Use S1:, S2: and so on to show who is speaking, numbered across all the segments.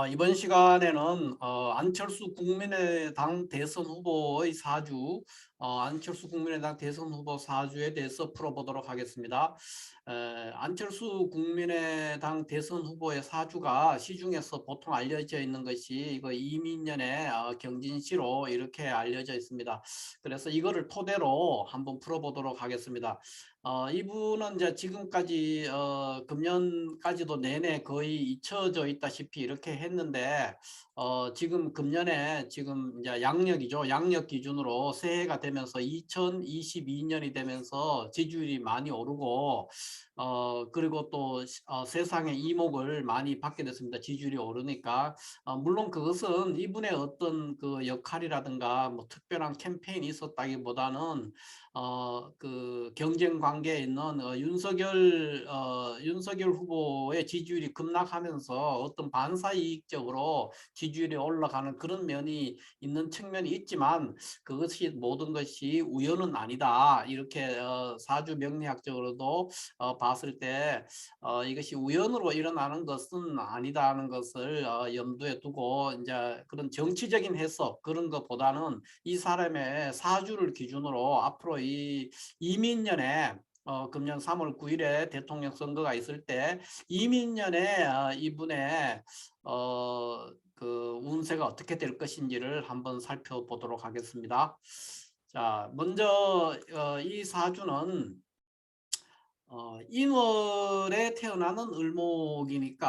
S1: 이번 시간에는 안철수 국민의당 대선 후보의 사주, 안철수 국민의당 대선 후보 사주에 대해서 풀어보도록 하겠습니다. 안철수 국민의당 대선 후보의 사주가 시중에서 보통 알려져 있는 것이 이거 이민년의 경진시로 이렇게 알려져 있습니다. 그래서 이거를 토대로 한번 풀어보도록 하겠습니다. 이분은 이제 지금까지 금년까지도 내내 거의 잊혀져 있다시피 이렇게 했는데 지금 금년에 지금 이제 양력이죠. 양력 기준으로 새해가 되면서 2022년이 되면서 지지율이 많이 오르고 그리고 또 세상의 이목을 많이 받게 됐습니다. 지지율이 오르니까 물론 그것은 이분의 어떤 그 역할이라든가 뭐 특별한 캠페인이 있었다기보다는 그 경쟁 관계에 있는 윤석열 후보의 지지율이 급락하면서 어떤 반사이익적으로 지지율이 올라가는 그런 면이 있는 측면이 있지만 그것이 모든 것이 우연은 아니다. 이렇게 사주 명리학적으로도 봤을 때 이것이 우연으로 일어나는 것은 아니다는 것을 염두에 두고 이제 그런 정치적인 해석 그런 것보다는 이 사람의 사주를 기준으로 앞으로 이 이민년에 금년 3월 9일에 대통령 선거가 있을 때 이민년에 이분의 그 운세가 어떻게 될 것인지를 한번 살펴보도록 하겠습니다. 자, 먼저 이 사주는 인월에 태어나는 을목이에요.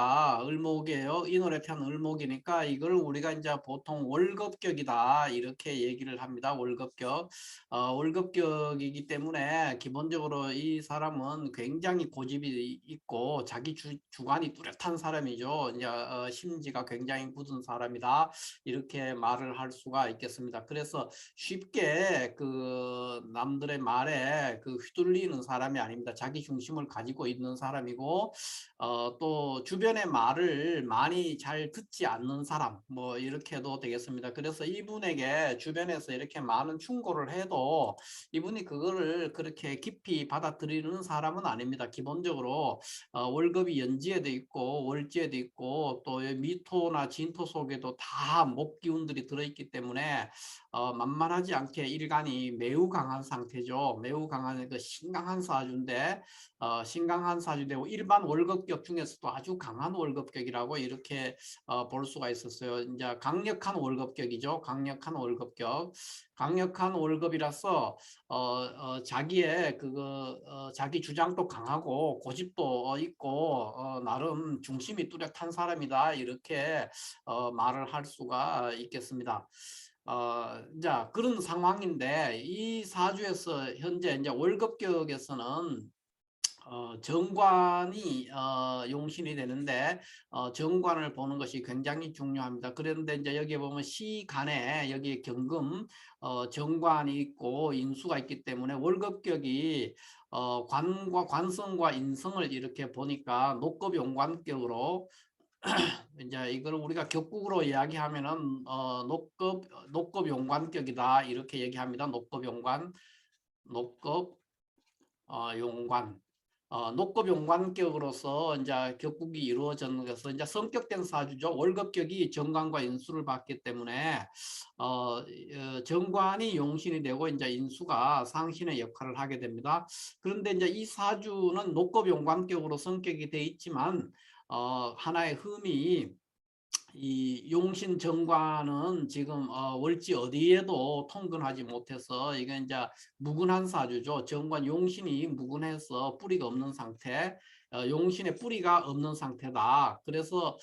S1: 인월에 태어난 을목이니까 이걸 우리가 이제 보통 월급격이다 이렇게 얘기를 합니다. 월급격. 월급격이기 때문에 기본적으로 이 사람은 굉장히 고집이 있고 자기 주관이 뚜렷한 사람이죠. 이제 심지가 굉장히 굳은 사람이다 이렇게 말을 할 수가 있겠습니다. 그래서 쉽게 그 남들의 말에 그 휘둘리는 사람이 아닙니다. 자기 중심을 가지고 있는 사람이고 또 주변의 말을 많이 잘 듣지 않는 사람 뭐 이렇게도 되겠습니다. 그래서 이분에게 주변에서 이렇게 많은 충고를 해도 이분이 그거를 그렇게 깊이 받아들이는 사람은 아닙니다. 기본적으로 월급이 연지에도 있고 월지에도 있고 또 미토나 진토 속에도 다 목기운들이 들어있기 때문에 만만하지 않게 일간이 매우 강한 상태죠. 매우 강한 그 신강한 사주인데 신강한 사주되고 일반 월급격 중에서도 아주 강한 월급격이라고 이렇게 볼 수가 있었어요. 이제 강력한 월급격이죠. 강력한 월급격. 강력한 월급이라서 자기의 그거 자기 주장도 강하고 고집도 있고 나름 중심이 뚜렷한 사람이다 이렇게 말을 할 수가 있겠습니다. 이제 그런 상황인데 이 사주에서 현재 이제 월급격에서는 정관이 용신이 되는데 정관을 보는 것이 굉장히 중요합니다. 그런데 이제 여기 보면 시간에 여기 경금 정관이 있고 인수가 있기 때문에 월급격이 관과 관성과 인성을 이렇게 보니까 녹급 용관격으로 이제 이걸 우리가 격국으로 이야기하면은 녹급 용관격이다 이렇게 얘기합니다. 녹급 용관, 녹급 용관. 녹급 용관격으로서 이제 격국이 이루어졌는 것은 이제 성격된 사주죠. 월급격이 정관과 인수를 받기 때문에 정관이 용신이 되고 이제 인수가 상신의 역할을 하게 됩니다. 그런데 이제 이 사주는 녹급 용관격으로 성격이 돼 있지만 하나의 흠이 이 용신 정관은 지금 월지 어디에도 통근하지 못해서 이게 이제 무근한 사주죠. 정관 용신이 무근해서 뿌리가 없는 상태. 용신의 뿌리가 없는 상태다. 그래서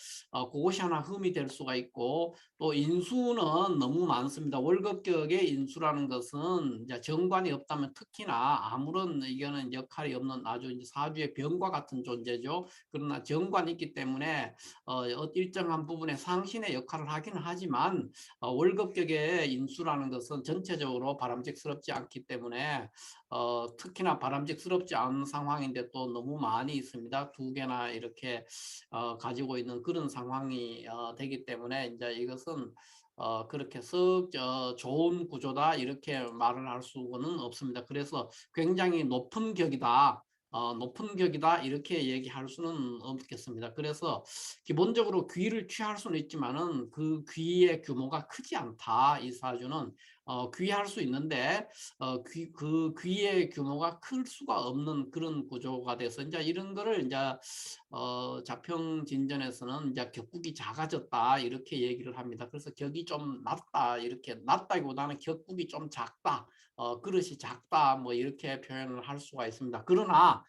S1: 그것이 하나 흠이 될 수가 있고 또 인수는 너무 많습니다. 월급격의 인수라는 것은 이제 정관이 없다면 특히나 아무런 이거는 역할이 없는 아주 이제 사주의 병과 같은 존재죠. 그러나 정관이 있기 때문에 일정한 부분에 상신의 역할을 하기는 하지만 월급격의 인수라는 것은 전체적으로 바람직스럽지 않기 때문에 특히나 바람직스럽지 않은 상황인데 또 너무 많이 있습니다. 두 개나 이렇게 가지고 있는 그런 상황이 되기 때문에 이제 이것은 그렇게 썩 좋은 구조다 이렇게 말을 할 수는 없습니다. 그래서 굉장히 높은 격이다. 높은 격이다 이렇게 얘기할 수는 없겠습니다. 그래서 기본적으로 귀를 취할 수는 있지만은 그 귀의 규모가 크지 않다. 이 사주는 귀할 수 있는데 그 귀의 규모가 클 수가 없는 그런 구조가 돼서 이제 이런 거를 이제 자평 진전에서는 이제 격국이 작아졌다 이렇게 얘기를 합니다. 그래서 격이 좀 낮다 이렇게 낮다기보다는 격국이 좀 작다. 그릇이 작다 뭐 이렇게 표현을 할 수가 있습니다. 그러나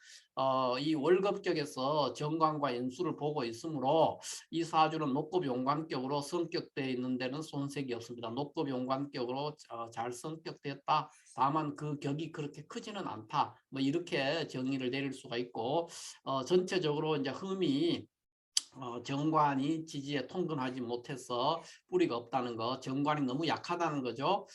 S1: 이 월급격에서 정관과 인수를 보고 있으므로 이 사주는 녹급 용관격으로 성격되어 있는 데는 손색이 없습니다. 녹급 용관격으로 잘 성격됐다. 다만 그 격이 그렇게 크지는 않다. 뭐 이렇게 정의를 내릴 수가 있고 전체적으로 이제 흠이 정관이 지지에 통근하지 못해서 뿌리가 없다는 거, 정관이 너무 약하다는 거죠.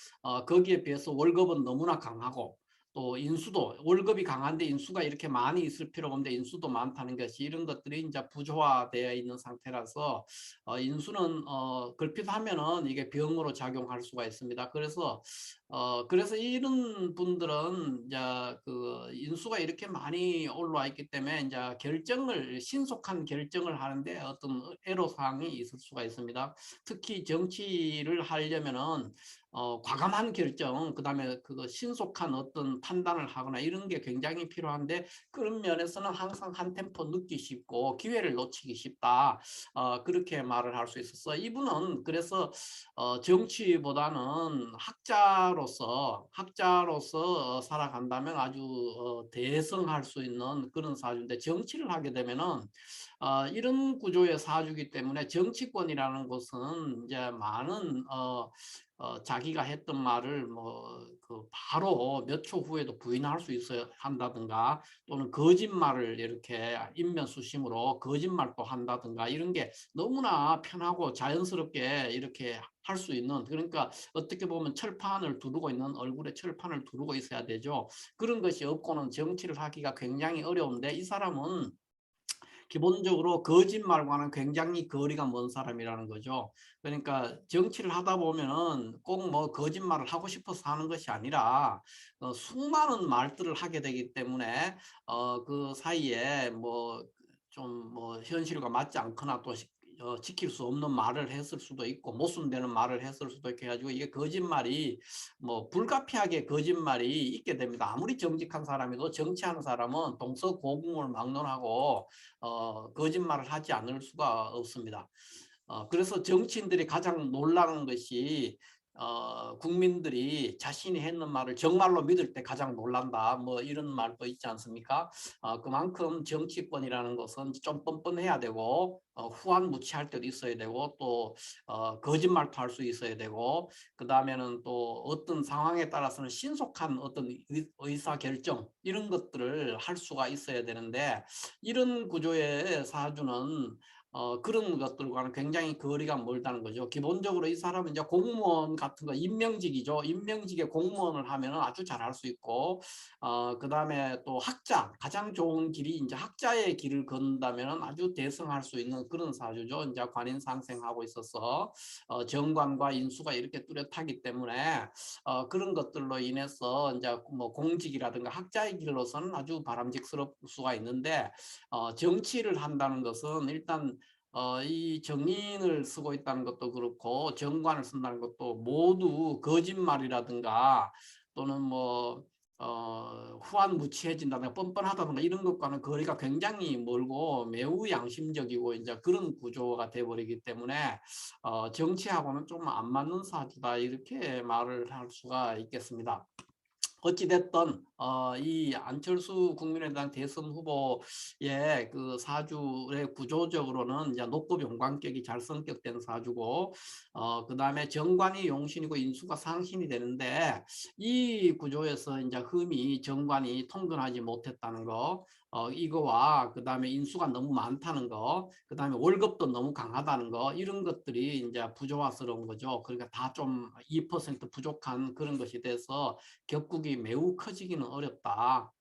S1: 거기에 비해서 월급은 너무나 강하고 또 인수도 월급이 강한데 인수가 이렇게 많이 있을 필요가 없는데 인수도 많다는 것이 이런 것들이 이제 부조화되어 있는 상태라서 인수는 걸핏하면은 이게 병으로 작용할 수가 있습니다. 그래서 이런 분들은 이제 그 인수가 이렇게 많이 올라와 있기 때문에 이제 신속한 결정을 하는데 어떤 애로사항이 있을 수가 있습니다. 특히 정치를 하려면은 과감한 결정, 그다음에 그거 신속한 어떤 판단을 하거나 이런 게 굉장히 필요한데 그런 면에서는 항상 한 템포 늦기 쉽고 기회를 놓치기 쉽다. 그렇게 말을 할 수 있었어. 이분은 그래서 정치보다는 학자로서 살아간다면 아주 대성할 수 있는 그런 사주인데 정치를 하게 되면은 이런 구조의 사주기 때문에 정치권이라는 것은 이제 많은 자기가 했던 말을 뭐 그 바로 몇 초 후에도 부인할 수 있어야 한다든가 또는 거짓말을 이렇게 인면수심으로 거짓말도 한다든가 이런 게 너무나 편하고 자연스럽게 이렇게 할 수 있는 그러니까 어떻게 보면 철판을 두르고 있는 얼굴에 철판을 두르고 있어야 되죠. 그런 것이 없고는 정치를 하기가 굉장히 어려운데 이 사람은 기본적으로 거짓말과는 굉장히 거리가 먼 사람이라는 거죠. 그러니까 정치를 하다 보면은 꼭 뭐 거짓말을 하고 싶어서 하는 것이 아니라 수많은 말들을 하게 되기 때문에 그 사이에 뭐 좀 뭐 현실과 맞지 않거나 또 지킬 수 없는 말을 했을 수도 있고 모순되는 말을 했을 수도 있고 해가지고 이게 거짓말이 뭐 불가피하게 거짓말이 있게 됩니다. 아무리 정직한 사람이도 정치하는 사람은 동서고금을 막론하고 거짓말을 하지 않을 수가 없습니다. 그래서 정치인들이 가장 놀라는 것이 국민들이 자신이 했는 말을 정말로 믿을 때 가장 놀란다. 뭐 이런 말도 있지 않습니까? 그만큼 정치권이라는 것은 좀 뻔뻔해야 되고 후한무치할 때도 있어야 되고 또 거짓말도 할 수 있어야 되고 그 다음에는 또 어떤 상황에 따라서는 신속한 어떤 의사결정 이런 것들을 할 수가 있어야 되는데 이런 구조의 사주는 그런 것들과는 굉장히 거리가 멀다는 거죠. 기본적으로 이 사람은 이제 공무원 같은 거 임명직이죠. 임명직에 공무원을 하면 아주 잘할 수 있고 그다음에 또 학자 가장 좋은 길이 이제 학자의 길을 걷는다면 아주 대성할 수 있는 그런 사주죠. 이제 관인상생하고 있어서 정관과 인수가 이렇게 뚜렷하기 때문에 그런 것들로 인해서 이제 뭐 공직이라든가 학자의 길로서는 아주 바람직스러울 수가 있는데 정치를 한다는 것은 일단 이 정인을 쓰고 있다는 것도 그렇고 정관을 쓴다는 것도 모두 거짓말이라든가 또는 뭐 후한무치해진다든가 뻔뻔하다든가 이런 것과는 거리가 굉장히 멀고 매우 양심적이고 이제 그런 구조가 돼버리기 때문에 정치하고는 좀 안 맞는 사주다 이렇게 말을 할 수가 있겠습니다. 어찌됐든 이 안철수 국민의당 대선 후보의 그 사주의 구조적으로는 이제 녹급 용관격이 잘 성격된 사주고 그 다음에 정관이 용신이고 인수가 상신이 되는데 이 구조에서 이제 흠이 정관이 통근하지 못했다는 거 이거와 그 다음에 인수가 너무 많다는 거, 그 다음에 월급도 너무 강하다는 거 이런 것들이 이제 부조화스러운 거죠. 그러니까 다 좀 2% 부족한 그런 것이 돼서 격국이 매우 커지기는 어렵다.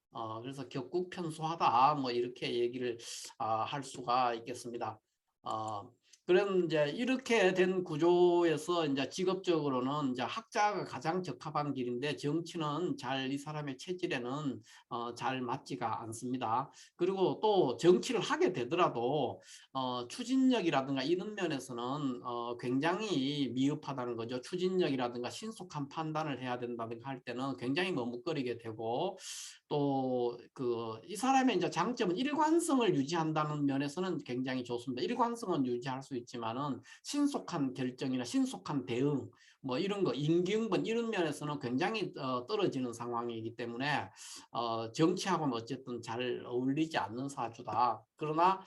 S1: 그래서 격국 편소하다. 뭐 이렇게 얘기를 할 수가 있겠습니다. 어, 그런 이제 이렇게 된 구조에서 이제 직업적으로는 이제 학자가 가장 적합한 길인데 정치는 잘 이 사람의 체질에는 잘 맞지가 않습니다. 그리고 또 정치를 하게 되더라도 추진력이라든가 이런 면에서는 굉장히 미흡하다는 거죠. 추진력이라든가 신속한 판단을 해야 된다든가 할 때는 굉장히 머뭇거리게 되고 또 이 사람의 이제 장점은 일관성을 유지한다는 면에서는 굉장히 좋습니다. 일관성은 유지할 수 있지만은 신속한 결정이나 신속한 대응 뭐 이런 거 임기응변 이런 면에서는 굉장히 떨어지는 상황이기 때문에 정치하고는 어쨌든 잘 어울리지 않는 사주다. 그러나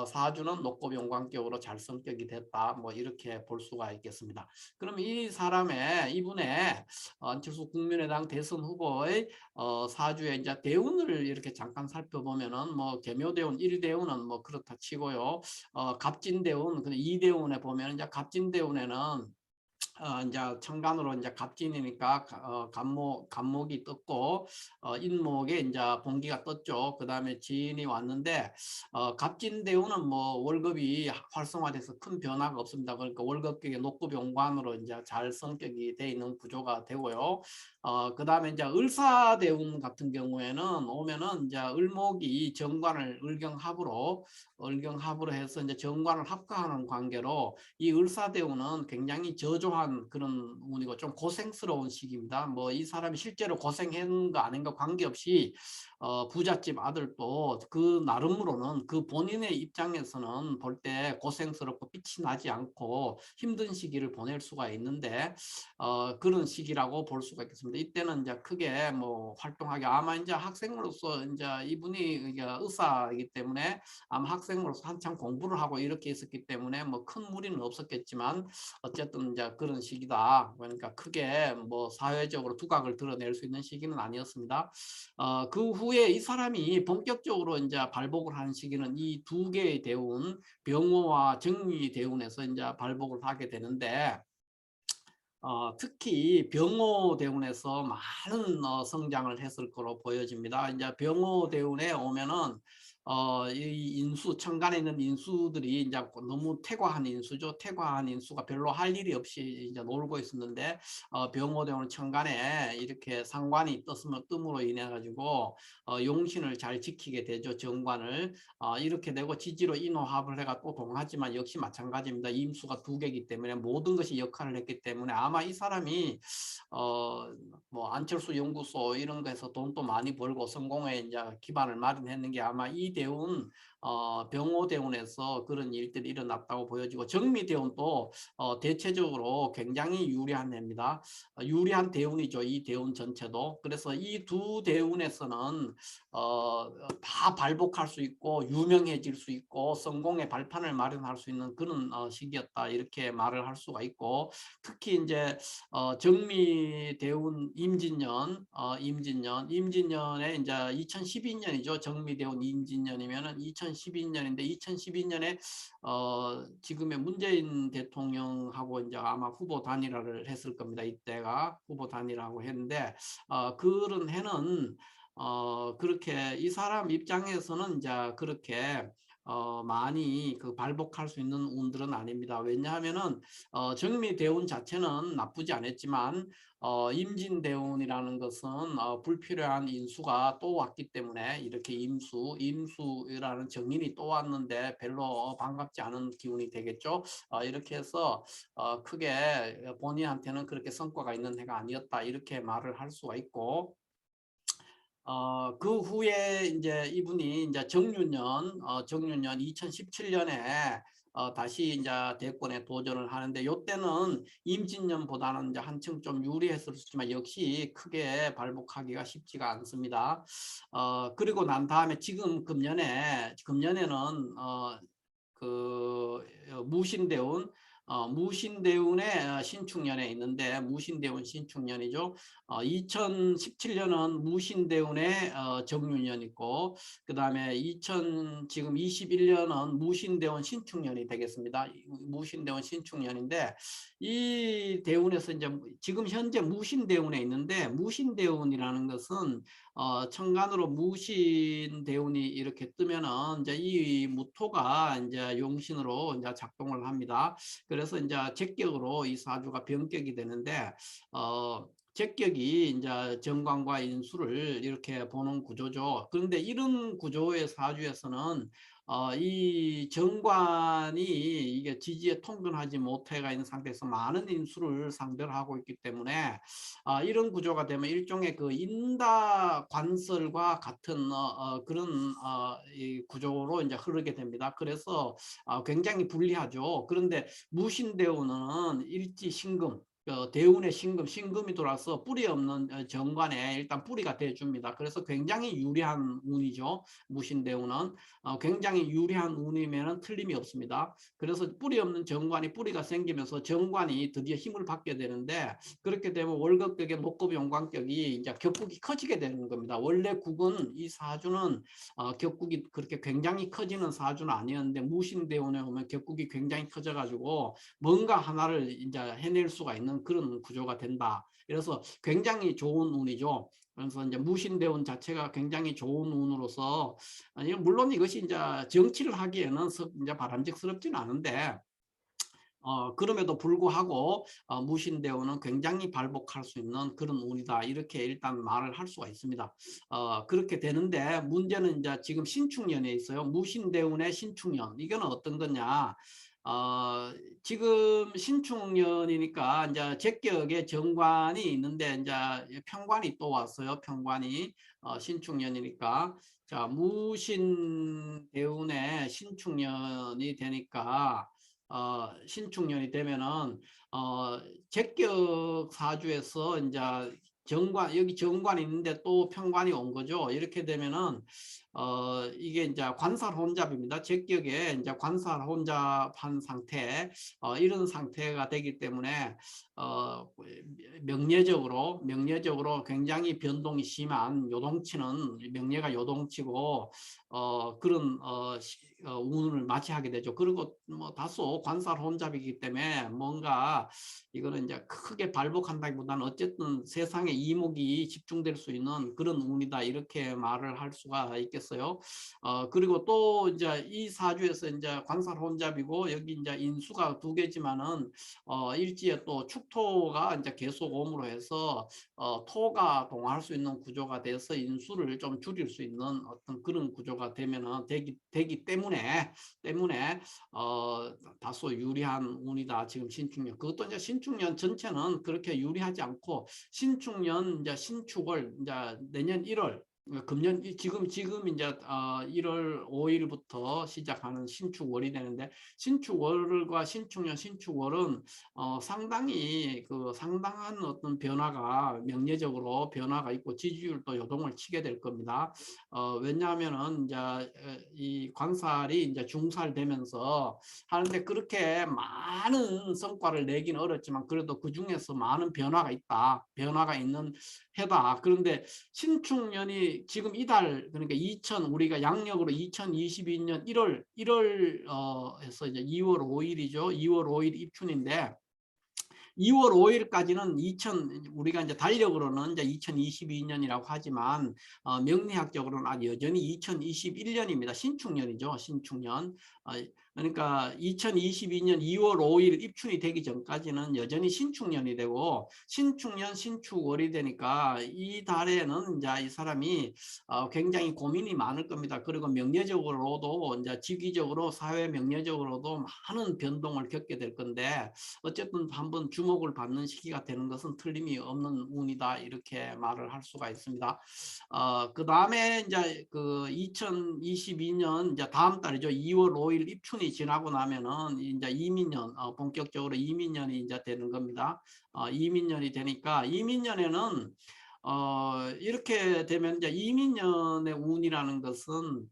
S1: 사주는 높고 영광격으로 잘 성격이 됐다. 뭐 이렇게 볼 수가 있겠습니다. 그럼 이 사람의 이분의 안철수 국민의당 대선 후보의 사주에 이제 대운을 이렇게 잠깐 살펴보면은 뭐 계묘대운 1대운은 뭐 그렇다 치고요. 갑진대운, 2대운에 보면 이제 갑진대운에는 이제 천간으로 이제 갑진이니까 간목이 떴고 인목에 이제 본기가 떴죠. 그 다음에 진이 왔는데 갑진대우는 뭐 월급이 활성화돼서 큰 변화가 없습니다. 그러니까 월급격의 녹급 용관으로 이제 잘 성격이 돼 있는 구조가 되고요. 그 다음에 이제 을사대운 같은 경우에는 오면은 이제 을목이 정관을 을경합으로 해서 이제 정관을 합과하는 관계로 이 을사대운은 굉장히 저조한 그런 운이고 좀 고생스러운 시기입니다. 뭐 이 사람이 실제로 고생한 거 아닌 거 관계없이 부잣집 아들도 그 나름으로는 그 본인의 입장에서는 볼 때 고생스럽고 빛이 나지 않고 힘든 시기를 보낼 수가 있는데 그런 시기라고 볼 수가 있겠습니다. 이때는 이제 크게 뭐 활동하기 아마 이제 학생으로서 이제 이분이 의사이기 때문에 아마 학생으로서 한참 공부를 하고 이렇게 있었기 때문에 뭐 큰 무리는 없었겠지만 어쨌든 이제 그런 시기다. 그러니까 크게 뭐 사회적으로 두각을 드러낼 수 있는 시기는 아니었습니다. 그 후에 이 사람이 본격적으로 이제 발복을 하는 시기는 이 두 개의 대운, 병호와 정미 대운에서 이제 발복을 하게 되는데 특히 병호 대운에서 많은 성장을 했을 거로 보여집니다. 이제 병호 대운에 오면은 이 인수 천간에 있는 인수들이 이제 너무 태과한 인수죠. 태과한 인수가 별로 할 일이 없이 이제 놀고 있었는데 병호 대운 천간에 이렇게 상관이 뜸으로 인해 가지고 용신을 잘 지키게 되죠. 정관을 이렇게 되고 지지로 인호합을 해가 또 동하지만 역시 마찬가지입니다. 임수가 두 개이기 때문에 모든 것이 역할을 했기 때문에 아마 이 사람이 뭐 안철수 연구소 이런 거에서 돈도 많이 벌고 성공에 이제 기반을 마련했는 게 아마 이 대운 병호 대운에서 그런 일들이 일어났다고 보여지고 정미 대운도 대체적으로 굉장히 유리한 해입니다. 유리한 대운이죠. 이 대운 전체도. 그래서 이 두 대운에서는 다 발복할 수 있고 유명해질 수 있고 성공의 발판을 마련할 수 있는 그런 시기였다 이렇게 말을 할 수가 있고 특히 이제 정미 대운 임진년에 이제 2012년이죠. 정미 대운 임진년이면은 2012년인데 2012년에 지금의 문재인 대통령하고 이제 아마 후보 단일화를 했을 겁니다. 이때가 후보 단일화하고 했는데 그런 해는 그렇게 이 사람 입장에서는 이제 그렇게 많이 발복할 수 있는 운들은 아닙니다. 왜냐하면은 정미대운 자체는 나쁘지 않았지만 임진대운이라는 것은 불필요한 인수가 또 왔기 때문에 이렇게 임수라는 정인이 또 왔는데 별로 반갑지 않은 기운이 되겠죠. 이렇게 해서 크게 본인한테는 그렇게 성과가 있는 해가 아니었다 이렇게 말을 할 수가 있고 그 후에 이제 이분이 이제 정유년 2017년에 다시 이제 대권에 도전을 하는데 이때는 임진년보다는 이제 한층 좀 유리했었지만 역시 크게 발복하기가 쉽지가 않습니다. 그리고 난 다음에 지금 금년에는 무신대운 무신대운의 신축년에 있는데 무신대운 신축년이죠. 2017년은 무신대운의 정유년 있고 그다음에 지금 21년은 무신대운 신축년이 되겠습니다. 무신대운 신축년인데 이 대운에서 이제 지금 현재 무신대운에 있는데 무신대운이라는 것은 천간으로 무신대운이 이렇게 뜨면은 이제 이 무토가 이제 용신으로 이제 작동을 합니다. 그래서 이제 제격으로 이 사주가 변격이 되는데 제격이 이제 정관과 인수를 이렇게 보는 구조죠. 그런데 이런 구조의 사주에서는 이 정관이 이게 지지에 통근하지 못해가 있는 상태에서 많은 인수를 상대를 하고 있기 때문에 이런 구조가 되면 일종의 그 인다 관설과 같은 그런 이 구조로 이제 흐르게 됩니다. 그래서 굉장히 불리하죠. 그런데 무신대운은 일지신금 대운의 신금이 돌아서 뿌리 없는 정관에 일단 뿌리가 돼줍니다. 그래서 굉장히 유리한 운이죠. 무신대운은 굉장히 유리한 운이면 틀림이 없습니다. 그래서 뿌리 없는 정관이 뿌리가 생기면서 정관이 드디어 힘을 받게 되는데 그렇게 되면 월급격의 목급 용관격이 이제 격국이 커지게 되는 겁니다. 원래 국은 이 사주는 격국이 그렇게 굉장히 커지는 사주는 아니었는데 무신대운에 오면 격국이 굉장히 커져가지고 뭔가 하나를 이제 해낼 수가 있는 그런 구조가 된다. 그래서 굉장히 좋은 운이죠. 그래서 이제 무신대운 자체가 굉장히 좋은 운으로서 물론 이것이 이제 정치를 하기에는 이제 바람직스럽지는 않은데 그럼에도 불구하고 무신대운은 굉장히 발복할 수 있는 그런 운이다. 이렇게 일단 말을 할 수가 있습니다. 그렇게 되는데 문제는 이제 지금 신축년에 있어요. 무신대운의 신축년. 이거는 어떤 거냐? 지금 신축년이니까 이제 제격의 정관이 있는데 이제 편관이 또 왔어요. 편관이 신축년이니까 자 무신대운의 신축년이 되니까 신축년이 되면은 제격 사주에서 이제 정관 여기 정관이 있는데 또 편관이 온 거죠. 이렇게 되면은 이게 이제 관살 혼잡입니다. 제격에 이제 관살 혼잡한 상태 이런 상태가 되기 때문에 명예적으로 굉장히 변동이 심한 요동치는 명예가 요동치고 그런 운을 맞이하게 되죠. 그리고 뭐 다소 관살 혼잡이기 때문에 뭔가 이거는 이제 크게 발복한다기보다는 어쨌든 세상에 이목이 집중될 수 있는 그런 운이다 이렇게 말을 할 수가 있겠어요. 그리고 또 이제 이 사주에서 이제 관살 혼잡이고 여기 이제 인수가 두 개지만은 일지에 또 축토가 이제 계속 옴으로 해서 토가 동할 수 있는 구조가 돼서 인수를 좀 줄일 수 있는 어떤 그런 구조가 되면은 되기 때문에 다소 유리한 운이다. 지금 신축년. 그것도 이제 신축년 전체는 그렇게 유리하지 않고 신축년 이제 신축을 이제 내년 1월 금년 지금 이제 1월 5일부터 시작하는 신축월이 되는데 신축월과 신축년 신축월은 상당히 그 상당한 어떤 변화가 명예적으로 변화가 있고 지지율도 요동을 치게 될 겁니다. 왜냐하면은 이제 이 관살이 이제 중살되면서 하는데 그렇게 많은 성과를 내기는 어렵지만 그래도 그 중에서 많은 변화가 있다. 변화가 있는 해다. 그런데 신축년이 지금 이달 그러니까 우리가 양력으로 2022년 1월 해서 이제 2월 5일이죠. 2월 5일 입춘인데 2월 5일까지는 우리가 이제 달력으로는 이제 2022년이라고 하지만 명리학적으로는 여전히 2021년입니다. 신축년이죠. 신축년. 그러니까 2022년 2월 5일 입춘이 되기 전까지는 여전히 신축년이 되고 신축년 신축월이 되니까 이 달에는 이제 이 사람이 굉장히 고민이 많을 겁니다. 그리고 명예적으로도 이제 직위적으로 사회 명예적으로도 많은 변동을 겪게 될 건데 어쨌든 한번 주목을 받는 시기가 되는 것은 틀림이 없는 운이다 이렇게 말을 할 수가 있습니다. 그 다음에 이제 그 2022년 이제 다음 달이죠. 2월 5일 입춘이 지나고 나면은 이제 이민년 본격적으로 이민년이 이제 되는 겁니다. 이민년이 되니까 이민년에는 이렇게 되면 이제 이민년의 운이라는 것은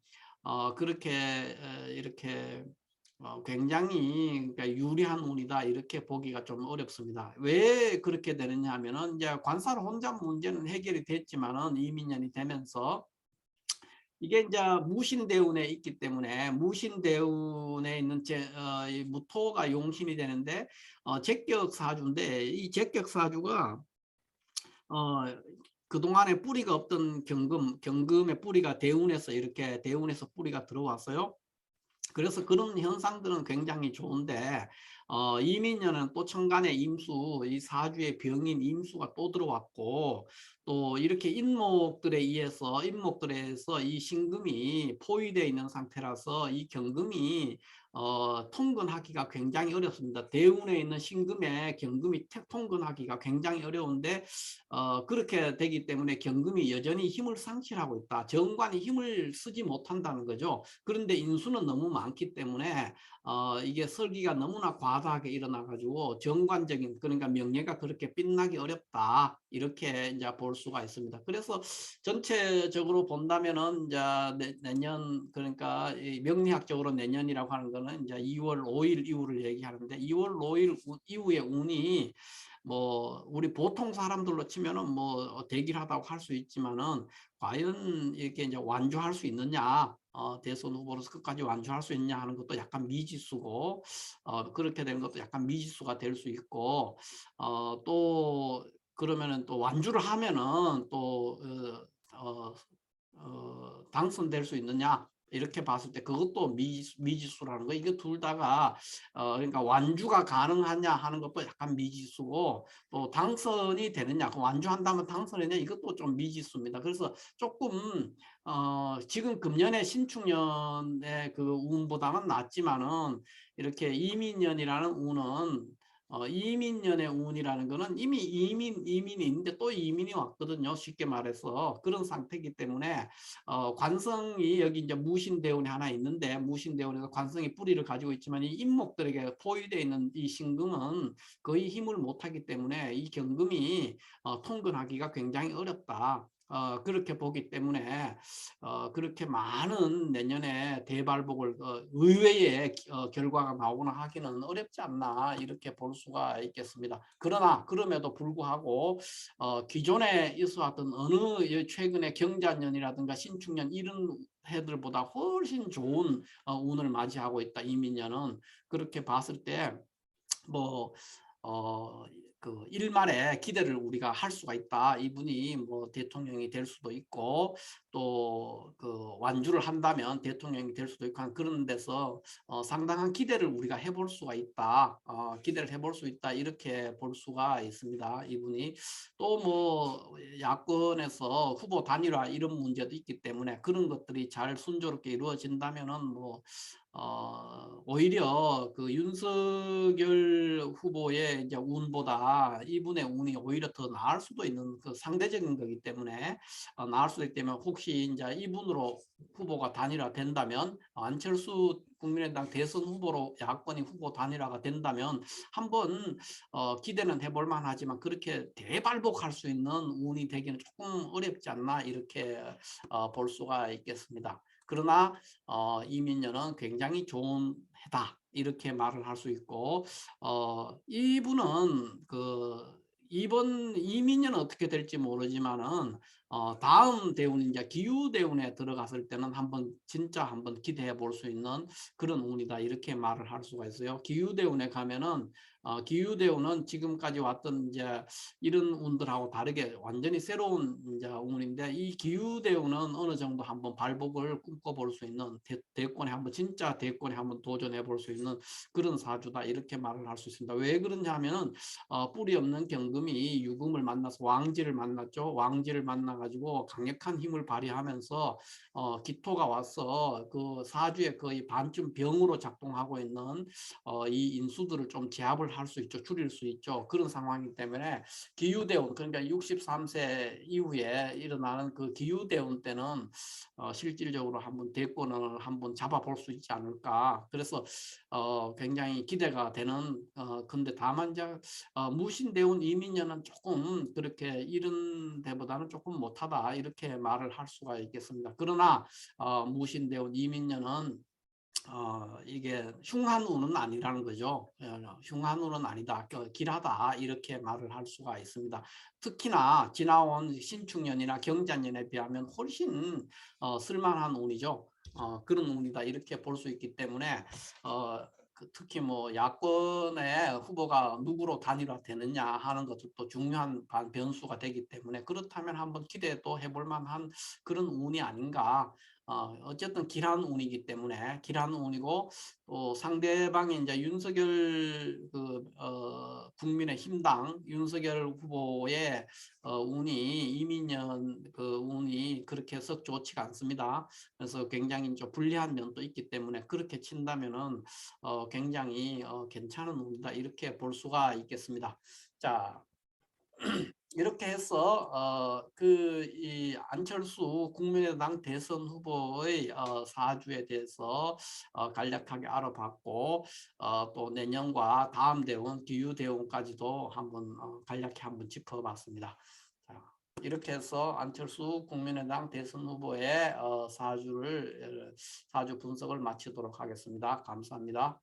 S1: 그렇게 이렇게 굉장히 그러니까 유리한 운이다 이렇게 보기가 좀 어렵습니다. 왜 그렇게 되느냐 하면은 이제 관사로 혼자 문제는 해결이 됐지만은 이민년이 되면서 이게 이제 무신대운에 있기 때문에 무신대운에 있는 이 무토가 용신이 되는데 제격사주인데 이 제격사주가 어, 그동안에 뿌리가 없던 경금의 뿌리가 대운에서 이렇게 대운에서 뿌리가 들어왔어요. 그래서 그런 현상들은 굉장히 좋은데 이민년은 또 천간에 임수, 이 사주의 병인 임수가 또 들어왔고 또 이렇게 인목들에 의해서 이 신금이 포위되어 있는 상태라서 이 경금이 통근하기가 굉장히 어렵습니다. 대운에 있는 신금에 경금이 통근하기가 굉장히 어려운데 그렇게 되기 때문에 경금이 여전히 힘을 상실하고 있다. 정관이 힘을 쓰지 못한다는 거죠. 그런데 인수는 너무 많기 때문에 이게 설기가 너무나 과다하게 일어나 가지고 정관적인 그러니까 명예가 그렇게 빛나기 어렵다 이렇게 이제 볼 수가 있습니다. 그래서 전체적으로 본다면은 이제 내년 그러니까 이 명리학적으로 내년이라고 하는 거는 이제 2월 5일 이후를 얘기하는데 2월 5일 이후의 운이 뭐 우리 보통 사람들로 치면은 뭐 대길하다고 할 수 있지만은 과연 이렇게 이제 완주할 수 있느냐, 대선 후보로서 끝까지 완주할 수 있냐 하는 것도 약간 미지수고, 그렇게 되는 것도 약간 미지수가 될 수 있고, 또 그러면은 또 완주를 하면은 또 당선될 수 있느냐 이렇게 봤을 때 그것도 미지수라는 거. 이게 둘 다가 그러니까 완주가 가능하냐 하는 것도 약간 미지수고 또 당선이 되느냐 완주한다면 당선이냐 이것도 좀 미지수입니다. 그래서 조금 지금 금년의 신축년의 그 운보다는 낫지만은 이렇게 이민년이라는 운은 이민년의 운이라는 거는 이미 이민이 있는데 또 이민이 왔거든요. 쉽게 말해서 그런 상태이기 때문에 관성이 여기 이제 무신대운이 하나 있는데 무신대운에서 관성이 뿌리를 가지고 있지만 이 인목들에게 포위되어 있는 이 신금은 거의 힘을 못하기 때문에 이 경금이 통근하기가 굉장히 어렵다. 그렇게 보기 때문에 그렇게 많은 내년에 대발복을 의외의 결과가 나오거나 하기는 어렵지 않나 이렇게 볼 수가 있겠습니다. 그러나 그럼에도 불구하고 기존에 있어왔던 어느 최근에 경자년이라든가 신축년 이런 해들보다 훨씬 좋은 운을 맞이하고 있다. 이민년은 그렇게 봤을 때뭐 그 일말에 기대를 우리가 할 수가 있다. 이분이 뭐 대통령이 될 수도 있고 또 그 완주를 한다면 대통령이 될 수도 있고 그런 데서 상당한 기대를 우리가 해볼 수가 있다. 기대를 해볼 수 있다. 이렇게 볼 수가 있습니다. 이분이 또 뭐 야권에서 후보 단일화 이런 문제도 있기 때문에 그런 것들이 잘 순조롭게 이루어진다면은 뭐 오히려 그 윤석열 후보의 이제 운보다 이분의 운이 오히려 더 나을 수도 있는 그 상대적인 거기 때문에 나을 수도 있기 때문에 혹시 이제 이분으로 후보가 단일화 된다면 안철수 국민의당 대선 후보로 야권이 후보 단일화가 된다면 한번 기대는 해볼 만하지만 그렇게 대발복할 수 있는 운이 되기는 조금 어렵지 않나 이렇게 볼 수가 있겠습니다. 그러나 이민년은 굉장히 좋은 해다 이렇게 말을 할 수 있고 이분은 그 이번 이민년은 어떻게 될지 모르지만은 다음 대운이 이제 기후 대운에 들어갔을 때는 한번 진짜 한번 기대해 볼 수 있는 그런 운이다 이렇게 말을 할 수가 있어요. 기후 대운에 가면은 기후 대운은 지금까지 왔던 이제 이런 운들하고 다르게 완전히 새로운 이제 운인데 이 기후대운은 어느 정도 한번 발복을 꿈꿔볼 수 있는 대권에 한번 진짜 대권에 한번 도전해 볼 수 있는 그런 사주다 이렇게 말을 할 수 있습니다. 왜 그러냐 하면은 뿌리 없는 경금이 유금을 만나서 왕지를 만났죠. 왕지를 만나가지고 강력한 힘을 발휘하면서 기토가 와서 그 사주의 거의 반쯤 병으로 작동하고 있는 이 인수들을 좀 제압을 할 수 있죠. 줄일 수 있죠. 그런 상황이기 때문에 기후대운 그러니까 63세 이후에 일어나는 그 기후대운 때는 실질적으로 한번 대권을 한번 잡아볼 수 있지 않을까. 그래서 굉장히 기대가 되는 근데 다만 이제 무신대운 이민년은 조금 그렇게 이런 데보다는 조금 못하다 이렇게 말을 할 수가 있겠습니다. 그러나 무신대운 이민년은 이게 흉한 운은 아니라는 거죠. 흉한 운은 아니다. 길하다. 이렇게 말을 할 수가 있습니다. 특히나 지나온 신축년이나 경자년에 비하면 훨씬 쓸만한 운이죠. 그런 운이다. 이렇게 볼 수 있기 때문에 특히 뭐 야권의 후보가 누구로 단일화되느냐 하는 것도 중요한 변수가 되기 때문에 그렇다면 한번 기대도 해볼 만한 그런 운이 아닌가. 어쨌든 길한 운이기 때문에 길한 운이고 또 상대방이 이제 윤석열 국민의힘당 윤석열 후보의 운이 이민년 그 운이 그렇게 썩 좋지가 않습니다. 그래서 굉장히 좀 불리한 면도 있기 때문에 그렇게 친다면은 굉장히 괜찮은 운이다 이렇게 볼 수가 있겠습니다. 자. 이렇게 해서 이 안철수 국민의당 대선 후보의 사주에 대해서 간략하게 알아봤고 또 내년과 다음 대운, 기후 대운까지도 한번 간략히 한번 짚어봤습니다. 자, 이렇게 해서 안철수 국민의당 대선 후보의 사주 분석을 마치도록 하겠습니다. 감사합니다.